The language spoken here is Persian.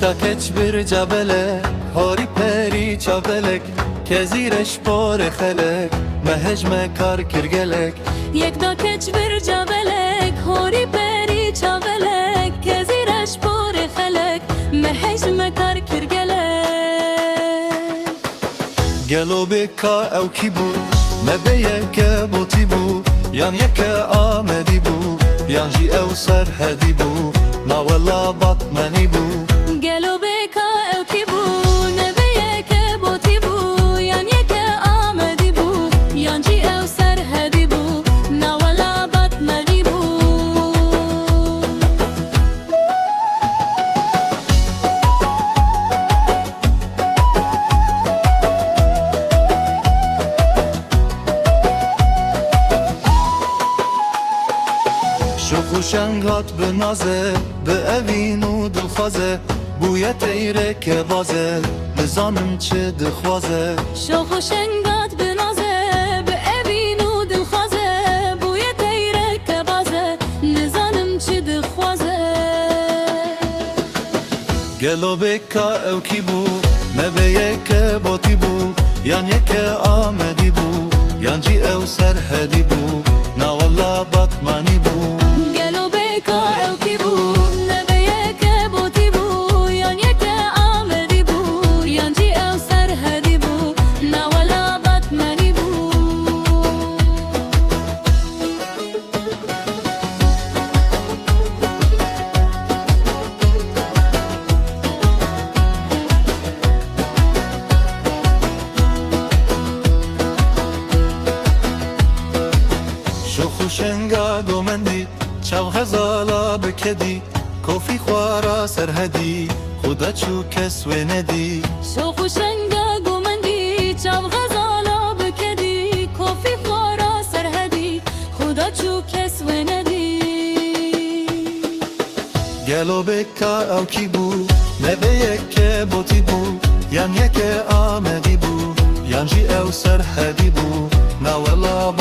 دا کچ بر جبلک هاری پری چابلک که زیرش بار خلک مهجم کار کرگلک یک دا کچ بر جبلک هاری پری چابلک که زیرش بار خلک مهجم کار کرگلک گلو بکا او کی بو مبیه که بوتی بو یان یک آمدی بو یان جی او سرحدی بو ناولا بطمنی بو گلو بکا او کی بو نبیه که بوتی بو یان یک آمدی بو یان جی او سرحدی بو ناولا بطمنی بو شوخ و شنگات به نازه به اوین و دلخوازه بویه تیره که بازه نزانم چه دخوازه شوخ و شنگات بنازه به اوین و دلخوازه بوی تیره که بازه نزانم چی دخوازه گلو بکا او کی بو مبیه که بوتی بو یان یک آمدی بو یان جی او سرحدی بو ناولا بطمنی بو گلو بکا او کی بو نبیه که بوتی بو یان یک آمدی بو یان جی او سرحدی بو ناولا بطمنی بو شوخ و شنگا گومندی چاو غزالا بکدی کوفی خوارا سرحدی خدا چو کس و ندی شوخ و شنگا گومندی چاو غزالا بکدی کوفی خورا سرحدی خدا چو کس و ندی گلو بکا او کی بو مبیه که بوتی بو یان یک آمدی بو یان جی او سرحدی بو ناولا